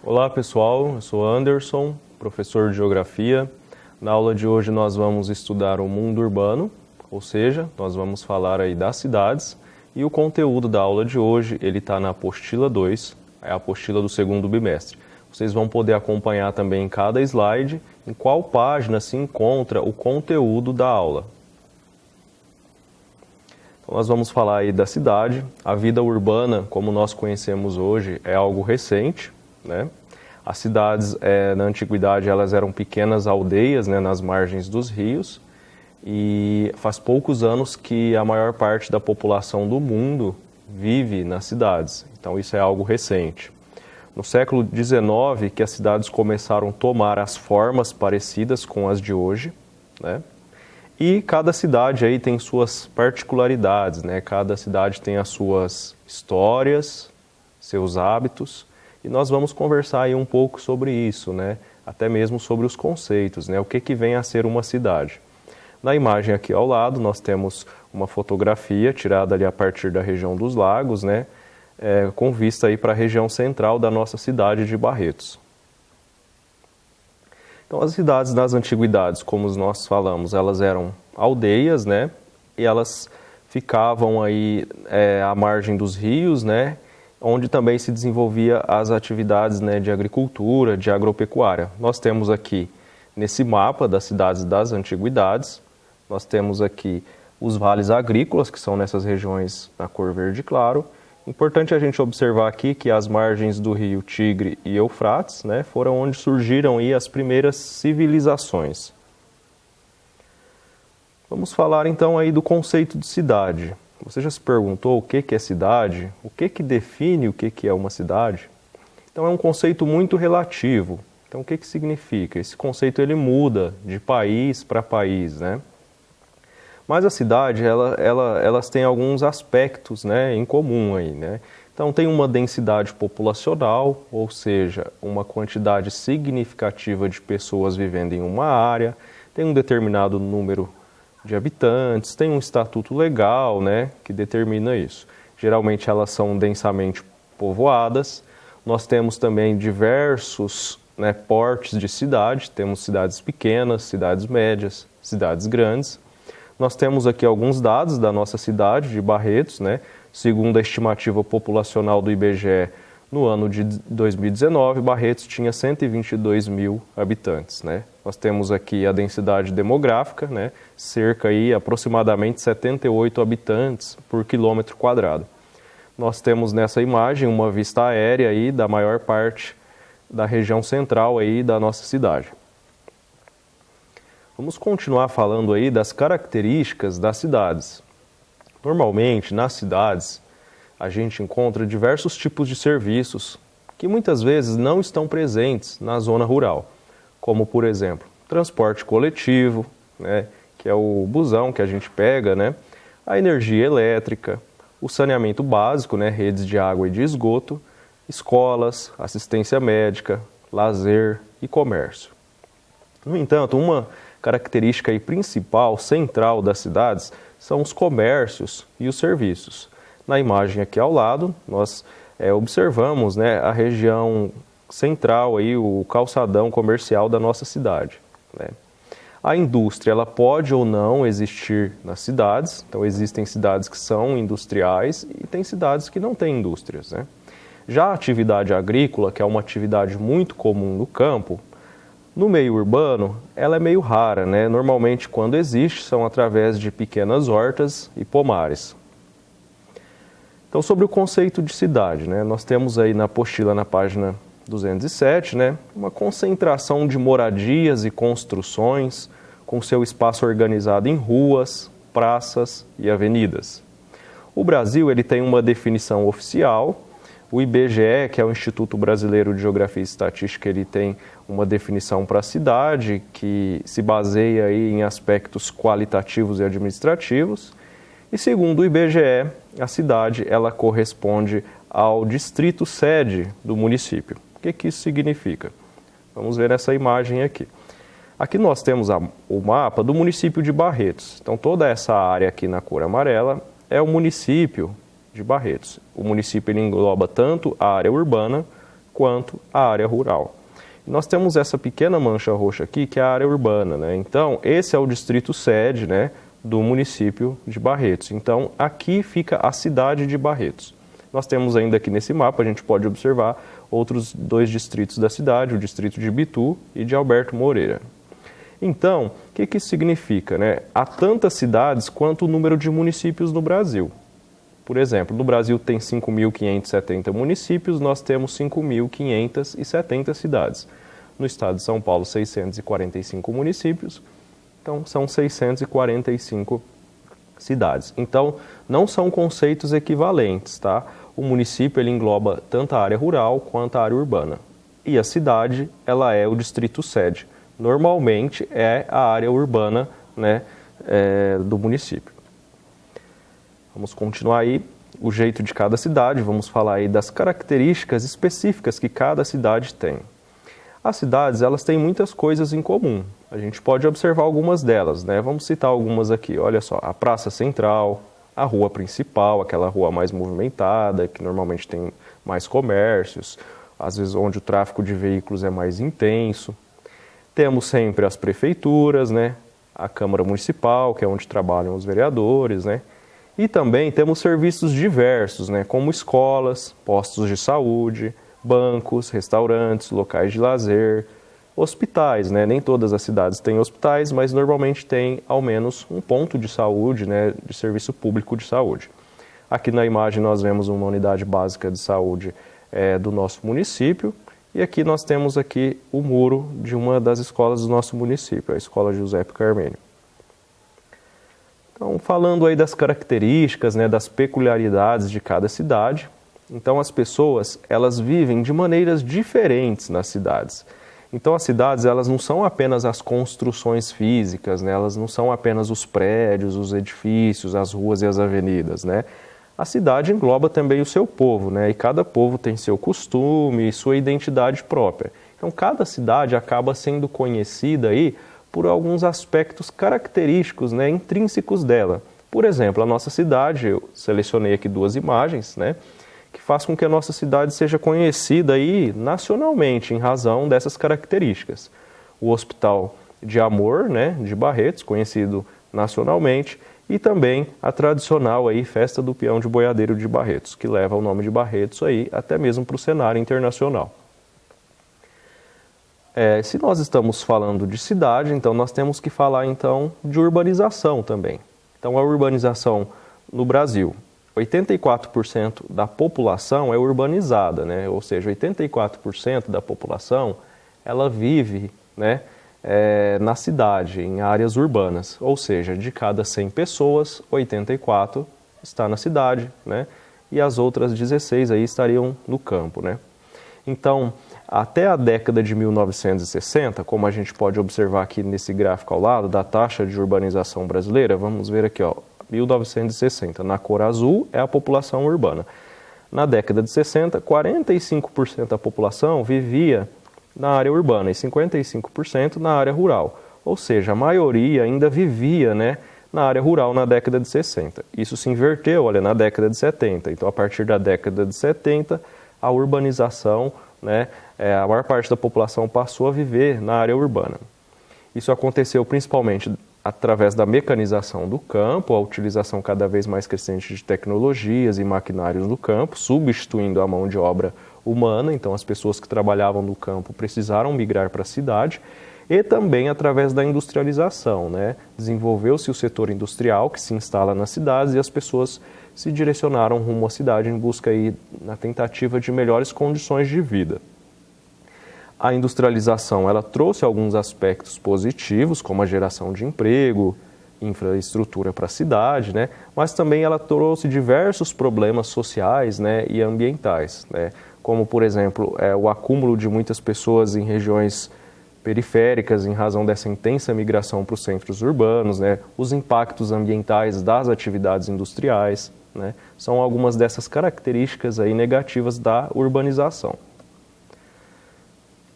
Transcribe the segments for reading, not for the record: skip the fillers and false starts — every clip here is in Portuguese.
Olá pessoal, eu sou Anderson, professor de Geografia. Na aula de hoje nós vamos estudar o mundo urbano, ou seja, nós vamos falar aí das cidades, e o conteúdo da aula de hoje ele está na apostila 2, é a apostila do segundo bimestre. Vocês vão poder acompanhar também em cada slide em qual página se encontra o conteúdo da aula. Então, nós vamos falar aí da cidade. A vida urbana, como nós conhecemos hoje, é algo recente, né? As cidades, na antiguidade, elas eram pequenas aldeias, né, nas margens dos rios, e faz poucos anos que a maior parte da população do mundo vive nas cidades. Então, isso é algo recente. No século XIX, que as cidades começaram a tomar as formas parecidas com as de hoje, né? E cada cidade aí tem suas particularidades, né? Cada cidade tem as suas histórias, seus hábitos, e nós vamos conversar aí um pouco sobre isso, né? Até mesmo sobre os conceitos, né? O que vem a ser uma cidade. Na imagem aqui ao lado, nós temos uma fotografia tirada ali a partir da região dos lagos, né? Com vista aí para a região central da nossa cidade de Barretos. Então, as cidades das antiguidades, como nós falamos, elas eram aldeias, né? E elas ficavam aí à margem dos rios, né? Onde também se desenvolvia as atividades, né, de agricultura, de agropecuária. Nós temos aqui, nesse mapa das cidades das antiguidades, nós temos aqui os vales agrícolas, que são nessas regiões na cor verde claro. Importante a gente observar aqui que as margens do rio Tigre e Eufrates, né, foram onde surgiram aí as primeiras civilizações. Vamos falar então aí do conceito de cidade. Você já se perguntou o que é cidade? O que define o que é uma cidade? Então é um conceito muito relativo. Então o que significa? Esse conceito ele muda de país para país, né? Mas a cidade, elas têm alguns aspectos, né, em comum aí, né? Então tem uma densidade populacional, ou seja, uma quantidade significativa de pessoas vivendo em uma área, tem um determinado número de habitantes, tem um estatuto legal, né, que determina isso. Geralmente elas são densamente povoadas. Nós temos também diversos, né, portes de cidade, temos cidades pequenas, cidades médias, cidades grandes. Nós temos aqui alguns dados da nossa cidade de Barretos, né, segundo a estimativa populacional do IBGE, no ano de 2019, Barretos tinha 122 mil habitantes, né? Nós temos aqui a densidade demográfica, né? Cerca aí aproximadamente 78 habitantes por quilômetro quadrado. Nós temos nessa imagem uma vista aérea aí da maior parte da região central aí da nossa cidade. Vamos continuar falando aí das características das cidades. Normalmente, nas cidades, a gente encontra diversos tipos de serviços que muitas vezes não estão presentes na zona rural, como, por exemplo, transporte coletivo, né, que é o busão que a gente pega, né, a energia elétrica, o saneamento básico, né, redes de água e de esgoto, escolas, assistência médica, lazer e comércio. No entanto, uma característica aí principal, central das cidades, são os comércios e os serviços. Na imagem aqui ao lado, nós observamos, né, a região central, aí, o calçadão comercial da nossa cidade, né? A indústria ela pode ou não existir nas cidades, então existem cidades que são industriais e tem cidades que não têm indústrias, né? Já a atividade agrícola, que é uma atividade muito comum no campo, no meio urbano, ela é meio rara, né? Normalmente, quando existe, são através de pequenas hortas e pomares. Então, sobre o conceito de cidade, né, nós temos aí na apostila, na página 207, né, uma concentração de moradias e construções com seu espaço organizado em ruas, praças e avenidas. O Brasil ele tem uma definição oficial. O IBGE, que é o Instituto Brasileiro de Geografia e Estatística, ele tem uma definição para a cidade que se baseia aí em aspectos qualitativos e administrativos. E segundo o IBGE, a cidade ela corresponde ao distrito sede do município. O que isso significa? Vamos ver essa imagem aqui. Aqui nós temos o mapa do município de Barretos. Então toda essa área aqui na cor amarela é o município de Barretos. O município ele engloba tanto a área urbana quanto a área rural. Nós temos essa pequena mancha roxa aqui, que é a área urbana, né? Então, esse é o distrito sede, né, do município de Barretos. Então, aqui fica a cidade de Barretos. Nós temos ainda aqui nesse mapa, a gente pode observar outros 2 distritos da cidade, o distrito de Bitu e de Alberto Moreira. Então, o que isso significa, né? Há tantas cidades quanto o número de municípios no Brasil. Por exemplo, no Brasil tem 5.570 municípios, nós temos 5.570 cidades. No estado de São Paulo, 645 municípios, então são 645 cidades. Então, não são conceitos equivalentes, tá? O município ele engloba tanto a área rural quanto a área urbana. E a cidade, ela é o distrito sede. Normalmente é a área urbana, né, do município. Vamos continuar aí o jeito de cada cidade, vamos falar aí das características específicas que cada cidade tem. As cidades, elas têm muitas coisas em comum. A gente pode observar algumas delas, né? Vamos citar algumas aqui. Olha só, a praça central, a rua principal, aquela rua mais movimentada, que normalmente tem mais comércios, às vezes onde o tráfego de veículos é mais intenso. Temos sempre as prefeituras, né? A Câmara Municipal, que é onde trabalham os vereadores, né? E também temos serviços diversos, né? Como escolas, postos de saúde, bancos, restaurantes, locais de lazer, hospitais, né? Nem todas as cidades têm hospitais, mas normalmente tem ao menos um ponto de saúde, né? De serviço público de saúde. Aqui na imagem nós vemos uma unidade básica de saúde do nosso município. E aqui nós temos aqui o muro de uma das escolas do nosso município, a Escola Giuseppe Carmenio. Então, falando aí das características, né, das peculiaridades de cada cidade, então as pessoas, elas vivem de maneiras diferentes nas cidades. Então as cidades, elas não são apenas as construções físicas, né, elas não são apenas os prédios, os edifícios, as ruas e as avenidas, né? A cidade engloba também o seu povo, né? E cada povo tem seu costume e sua identidade própria. Então, cada cidade acaba sendo conhecida aí por alguns aspectos característicos, né, intrínsecos dela. Por exemplo, a nossa cidade, eu selecionei aqui 2 imagens, né, que faz com que a nossa cidade seja conhecida aí nacionalmente em razão dessas características. O Hospital de Amor, né, de Barretos, conhecido nacionalmente, e também a tradicional aí Festa do Peão de Boiadeiro de Barretos, que leva o nome de Barretos aí até mesmo para o cenário internacional. Se nós estamos falando de cidade, então nós temos que falar então de urbanização também. Então a urbanização no Brasil, 84% da população é urbanizada, né? Ou seja, 84% da população ela vive, né, na cidade, em áreas urbanas, ou seja, de cada 100 pessoas, 84 está na cidade, né? E as outras 16 aí estariam no campo, né? Então, até a década de 1960, como a gente pode observar aqui nesse gráfico ao lado, da taxa de urbanização brasileira, vamos ver aqui, ó, 1960, na cor azul é a população urbana. Na década de 60, 45% da população vivia na área urbana e 55% na área rural. Ou seja, a maioria ainda vivia, né, na área rural na década de 60. Isso se inverteu, olha, na década de 70. Então, a partir da década de 70, a urbanização, né, a maior parte da população passou a viver na área urbana. Isso aconteceu principalmente através da mecanização do campo, a utilização cada vez mais crescente de tecnologias e maquinários no campo, substituindo a mão de obra humana. Então, as pessoas que trabalhavam no campo precisaram migrar para a cidade, e também através da industrialização, né? Desenvolveu-se o setor industrial que se instala nas cidades e as pessoas se direcionaram rumo à cidade em busca aí, na tentativa de melhores condições de vida. A industrialização ela trouxe alguns aspectos positivos, como a geração de emprego, infraestrutura para a cidade, né? Mas também ela trouxe diversos problemas sociais, né, e ambientais, né? Como, por exemplo, o acúmulo de muitas pessoas em regiões periféricas em razão dessa intensa migração para os centros urbanos, né? Os impactos ambientais das atividades industriais, né? São algumas dessas características aí negativas da urbanização.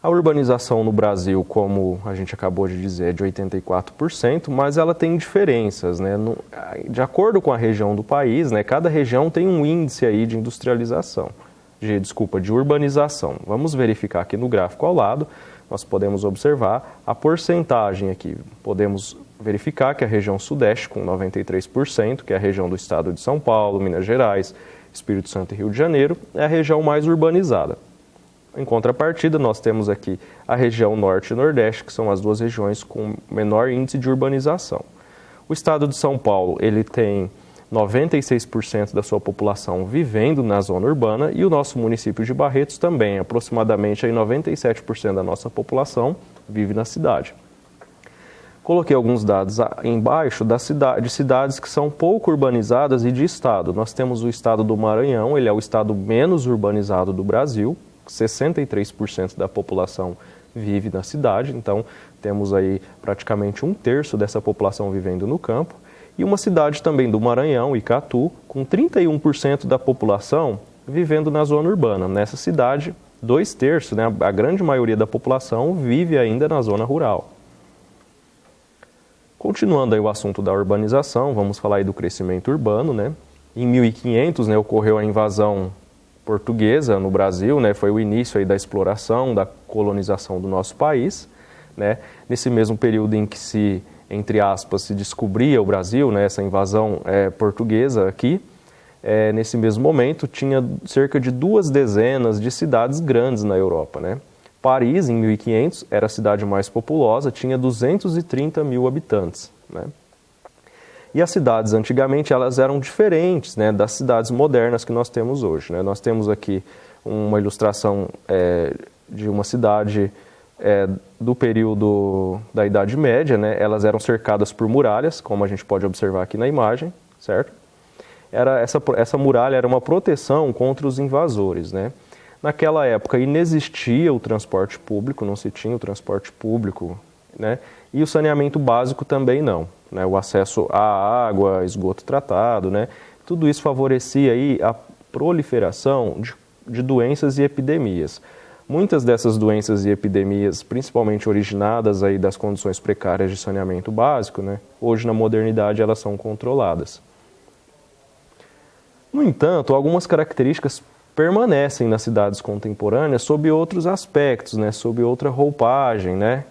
A urbanização no Brasil, como a gente acabou de dizer, é de 84%, mas ela tem diferenças, né? De acordo com a região do país, né? Cada região tem um índice aí de industrialização. de urbanização. Vamos verificar aqui no gráfico ao lado, nós podemos observar a porcentagem aqui. Podemos verificar que a região sudeste, com 93%, que é a região do estado de São Paulo, Minas Gerais, Espírito Santo e Rio de Janeiro, é a região mais urbanizada. Em contrapartida, nós temos aqui a região norte e nordeste, que são as duas regiões com menor índice de urbanização. O estado de São Paulo, ele tem 96% da sua população vivendo na zona urbana e o nosso município de Barretos também, aproximadamente aí 97% da nossa população vive na cidade. Coloquei alguns dados embaixo de cidades que são pouco urbanizadas e de estado. Nós temos o estado do Maranhão, ele é o estado menos urbanizado do Brasil, 63% da população vive na cidade, então temos aí praticamente 1/3 dessa população vivendo no campo. E uma cidade também do Maranhão, Icatu, com 31% da população vivendo na zona urbana. Nessa cidade, 2/3, né, a grande maioria da população vive ainda na zona rural. Continuando aí o assunto da urbanização, vamos falar aí do crescimento urbano, né? Em 1500, né, ocorreu a invasão portuguesa no Brasil, né? Foi o início aí da exploração, da colonização do nosso país, né? Nesse mesmo período em que se, entre aspas, se descobria o Brasil, né? Essa invasão portuguesa aqui, nesse mesmo momento tinha cerca de 2 dezenas de cidades grandes na Europa, né? Paris, em 1500, era a cidade mais populosa, tinha 230 mil habitantes, né? E as cidades, antigamente, elas eram diferentes, né, das cidades modernas que nós temos hoje, né? Nós temos aqui uma ilustração de uma cidade do período da Idade Média, né? Elas eram cercadas por muralhas, como a gente pode observar aqui na imagem, certo? Essa muralha era uma proteção contra os invasores, né? Naquela época inexistia o transporte público, não se tinha o transporte público, né? E o saneamento básico também não, né? O acesso à água, esgoto tratado, né? Tudo isso favorecia aí a proliferação de doenças e epidemias. Muitas dessas doenças e epidemias, principalmente originadas aí das condições precárias de saneamento básico, né? Hoje na modernidade elas são controladas. No entanto, algumas características permanecem nas cidades contemporâneas sob outros aspectos, né? Sob outra roupagem, né?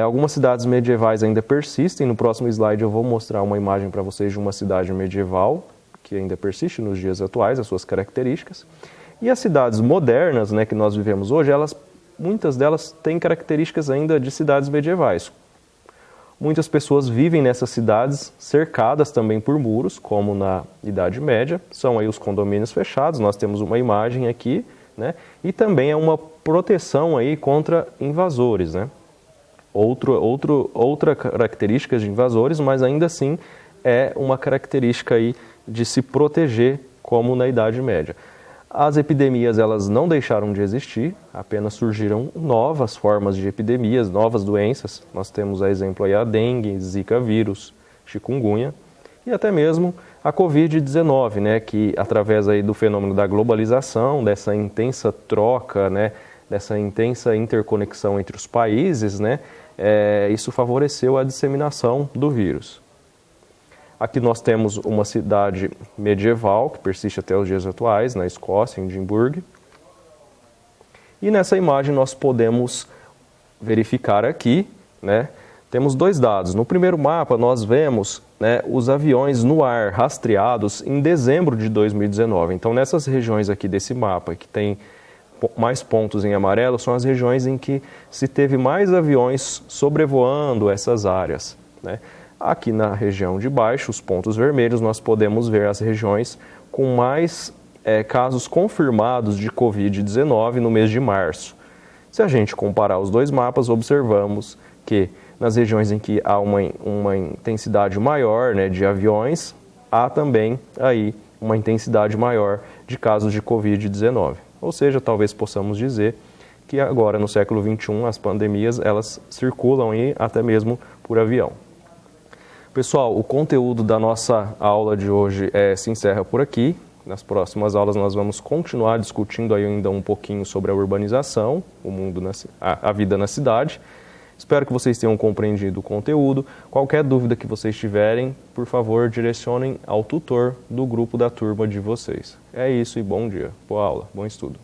Algumas cidades medievais ainda persistem. No próximo slide eu vou mostrar uma imagem para vocês de uma cidade medieval que ainda persiste nos dias atuais, as suas características. E as cidades modernas, né, que nós vivemos hoje, muitas delas têm características ainda de cidades medievais. Muitas pessoas vivem nessas cidades cercadas também por muros, como na Idade Média. São aí os condomínios fechados, nós temos uma imagem aqui, né? E também é uma proteção aí contra invasores, né? Outra característica de invasores, mas ainda assim é uma característica aí de se proteger, como na Idade Média. As epidemias, elas não deixaram de existir, apenas surgiram novas formas de epidemias, novas doenças. Nós temos a exemplo aí a dengue, zika vírus, chikungunya e até mesmo a Covid-19, né, que através aí do fenômeno da globalização, dessa intensa troca, né, dessa intensa interconexão entre os países, né, isso favoreceu a disseminação do vírus. Aqui nós temos uma cidade medieval, que persiste até os dias atuais, na Escócia, em Edimburgo. E nessa imagem nós podemos verificar aqui, né, temos 2 dados. No primeiro mapa nós vemos, né, os aviões no ar rastreados em dezembro de 2019. Então nessas regiões aqui desse mapa, que tem mais pontos em amarelo, são as regiões em que se teve mais aviões sobrevoando essas áreas, né? Aqui na região de baixo, os pontos vermelhos, nós podemos ver as regiões com mais casos confirmados de Covid-19 no mês de março. Se a gente comparar os 2 mapas, observamos que nas regiões em que há uma intensidade maior, né, de aviões, há também aí uma intensidade maior de casos de Covid-19. Ou seja, talvez possamos dizer que agora no século XXI as pandemias elas circulam aí até mesmo por avião. Pessoal, o conteúdo da nossa aula de hoje se encerra por aqui. Nas próximas aulas nós vamos continuar discutindo ainda um pouquinho sobre a urbanização, a vida na cidade. Espero que vocês tenham compreendido o conteúdo. Qualquer dúvida que vocês tiverem, por favor, direcionem ao tutor do grupo da turma de vocês. É isso e bom dia. Boa aula, bom estudo.